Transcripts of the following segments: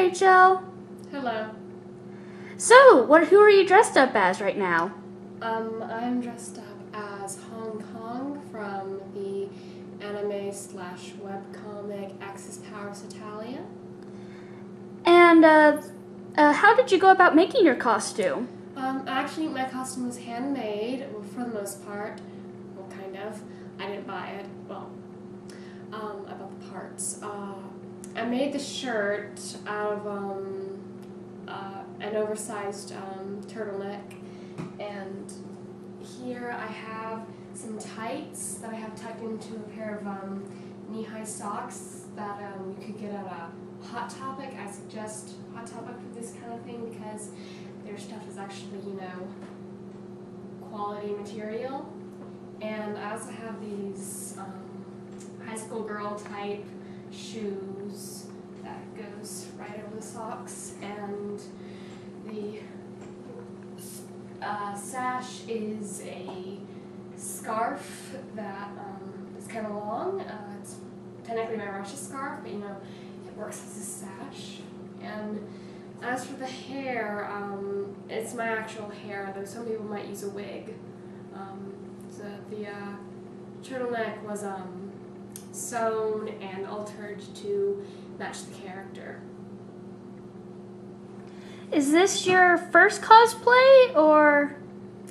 Rachel. Hello. So, who are you dressed up as right now? I'm dressed up as Hong Kong from the anime/webcomic Axis Powers Italia. And how did you go about making your costume? Actually, my costume was handmade, well, for the most part. Well, kind of. I didn't buy it. Well, I bought the parts. I made the shirt out of an oversized turtleneck, and here I have some tights that I have tucked into a pair of knee-high socks that you could get at a Hot Topic. I suggest Hot Topic for this kind of thing because their stuff is actually, quality material. And I also have these high school girl type shoes that goes right over the socks, and the sash is a scarf that is kind of long. It's technically my Russia scarf, but it works as a sash. And as for the hair, it's my actual hair, though some people might use a wig. So the turtleneck was sewn and altered to match the character. Is this your first cosplay, or?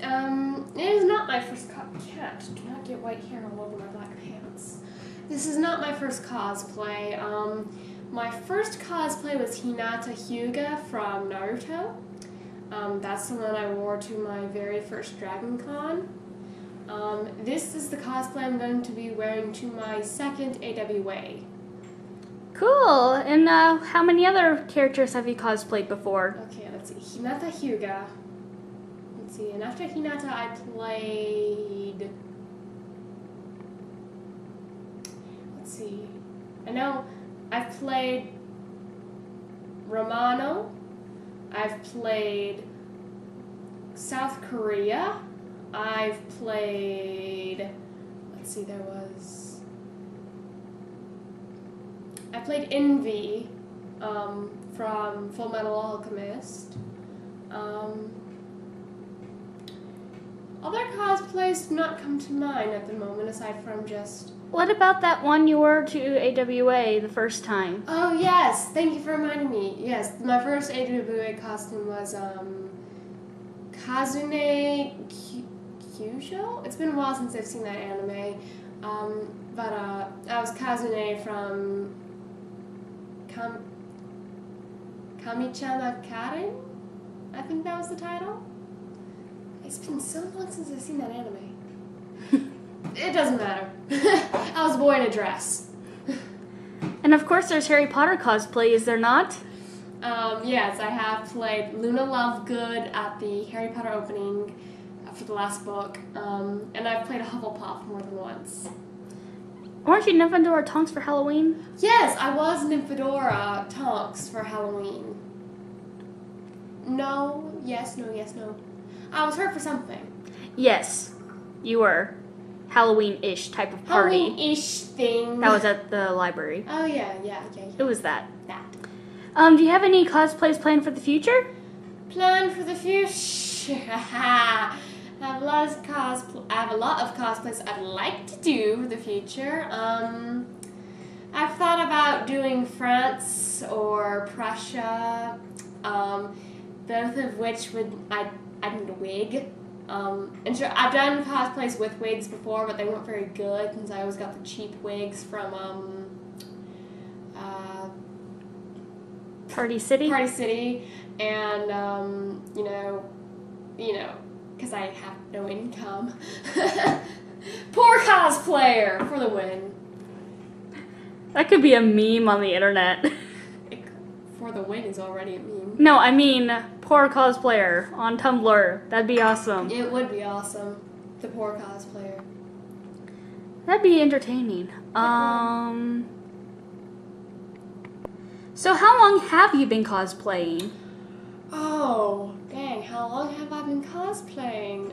It is not my first Cat, do not get white hair all over my black pants. This is not my first cosplay. My first cosplay was Hinata Hyuga from Naruto. That's the one I wore to my very first Dragon Con. This is the cosplay I'm going to be wearing to my second AWA. Cool. And how many other characters have you cosplayed before? Okay, let's see. Hinata Hyuga. Let's see, and after Hinata I played... Let's see. I know I've played Romano. I've played South Korea. I've played... Let's see, I played Envy from Full Metal Alchemist. Other cosplays do not come to mind at the moment, aside from just... What about that one you wore to AWA the first time? Oh, yes! Thank you for reminding me. Yes, my first AWA costume was Kazune Kyusho? It's been a while since I've seen that anime. But I was Kazune from Kamichama Karen? I think that was the title. It's been so long since I've seen that anime. It doesn't matter. I was born in a dress. And of course there's Harry Potter cosplay, is there not? Yes, I have played Luna Lovegood at the Harry Potter opening for the last book, and I've played a Hufflepuff more than once. Weren't you Nymphadora Tonks for Halloween? Yes, I was Nymphadora Tonks for Halloween. No, yes, no, yes, no. I was hurt for something. Yes, you were. Halloween-ish type of party. Halloween-ish thing. That was at the library. Oh, yeah. It was that. That. Do you have any cosplays planned for the future? Plan for the future? I have a lot of cosplays I'd like to do for the future. I've thought about doing France or Prussia, both of which I'd need a wig. And sure, I've done cosplays with wigs before, but they weren't very good since I always got the cheap wigs from Party City, and because I have no income. Poor cosplayer for the win. That could be a meme on the internet. For the win is already a meme. No, I mean poor cosplayer on Tumblr. That'd be awesome. It would be awesome. The poor cosplayer. That'd be entertaining. So how long have you been cosplaying? Oh, dang, how long have I been cosplaying?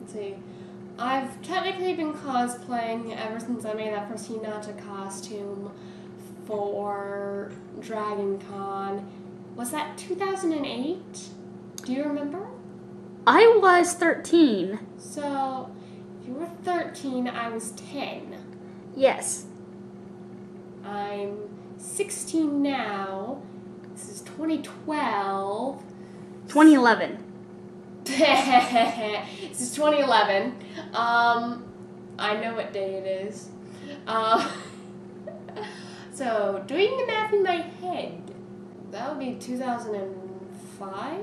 Let's see. I've technically been cosplaying ever since I made that first Hinata costume for Dragon Con. Was that 2008? Do you remember? I was 13. So, if you were 13, I was 10. Yes. I'm 16 now. This is 2012. 2011. This is 2011. I know what day it is. So, doing the math in my head, that would be 2005?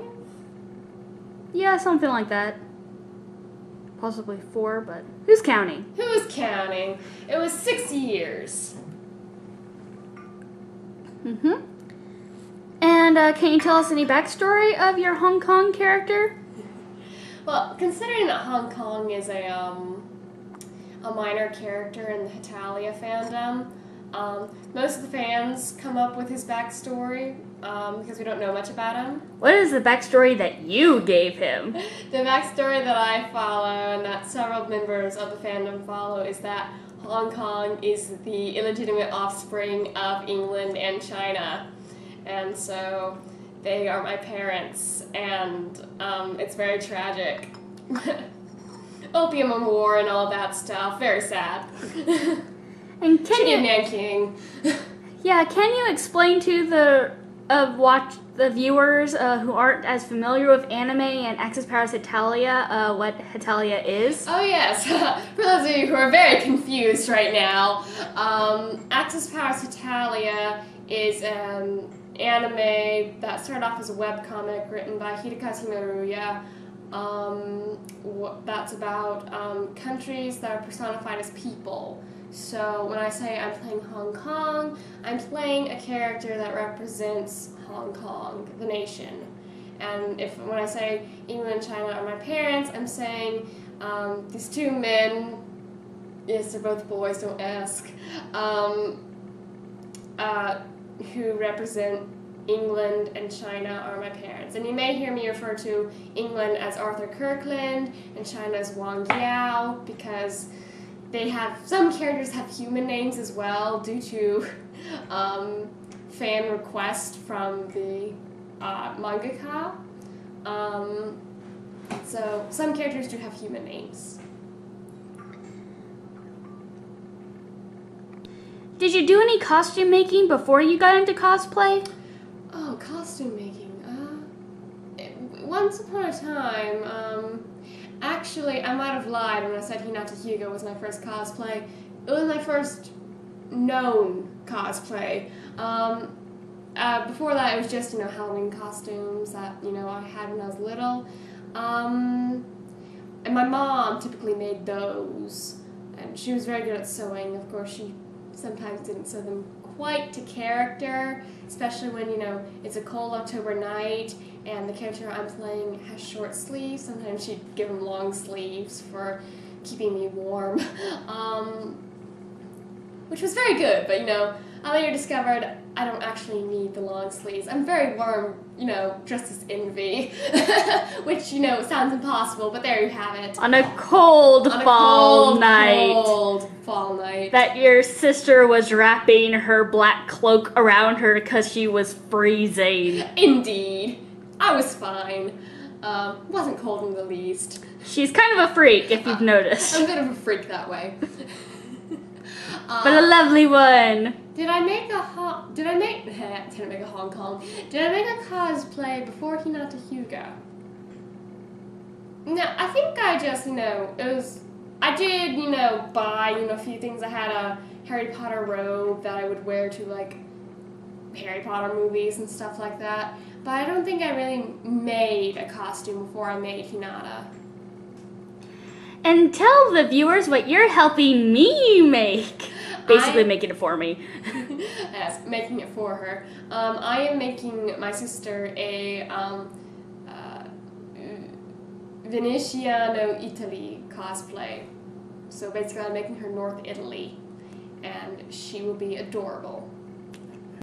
Yeah, something like that. Possibly 4, but who's counting? Who's counting? It was 6 years. Mm-hmm. And can you tell us any backstory of your Hong Kong character? Well, considering that Hong Kong is a minor character in the Hetalia fandom, most of the fans come up with his backstory because we don't know much about him. What is the backstory that you gave him? The backstory that I follow and that several members of the fandom follow is that Hong Kong is the illegitimate offspring of England and China. And so they are my parents, and it's very tragic. Opium and war and all that stuff. Very sad. And can you, Nanking. yeah, can you explain to the viewers who aren't as familiar with anime and Axis Powers Hetalia what Hetalia is? Oh yes, for those of you who are very confused right now, Axis Powers Hetalia is an anime that started off as a webcomic written by Hidekazu Maruya. That's about countries that are personified as people. So when I say I'm playing Hong Kong, I'm playing a character that represents Hong Kong, the nation. And when I say England and China are my parents, I'm saying these two men, yes, they're both boys, don't ask, who represent England and China are my parents. And you may hear me refer to England as Arthur Kirkland and China as Wang Yao because some characters have human names as well due to fan request from the mangaka. So some characters do have human names. Did you do any costume making before you got into cosplay? Oh, costume making. Once upon a time, actually, I might have lied when I said Hinata Hyuga was my first cosplay. It was my first known cosplay. Before that, it was just, Halloween costumes that, I had when I was little. And my mom typically made those. And she was very good at sewing. Of course, she sometimes didn't sew them quite to character, especially when, it's a cold October night and the character I'm playing has short sleeves. Sometimes she'd give him long sleeves for keeping me warm, which was very good, but, I later discovered I don't actually need the long sleeves. I'm very warm, dressed as Envy, which, sounds impossible, but there you have it. On a cold fall night. Cold fall night. That your sister was wrapping her black cloak around her because she was freezing. Indeed. I was fine. Wasn't cold in the least. She's kind of a freak, if you've noticed. I'm a bit of a freak that way. But a lovely one. Did I make a Hong Kong? Did I make a cosplay before Hinata Hyuga? No, I think I just, I did, buy, a few things. I had a Harry Potter robe that I would wear to, Harry Potter movies and stuff like that. But I don't think I really made a costume before I made Hinata. And tell the viewers what you're helping me make. Basically making it for me. Yes, making it for her. I am making my sister a Veneziano Italy cosplay. So basically I'm making her North Italy. And she will be adorable.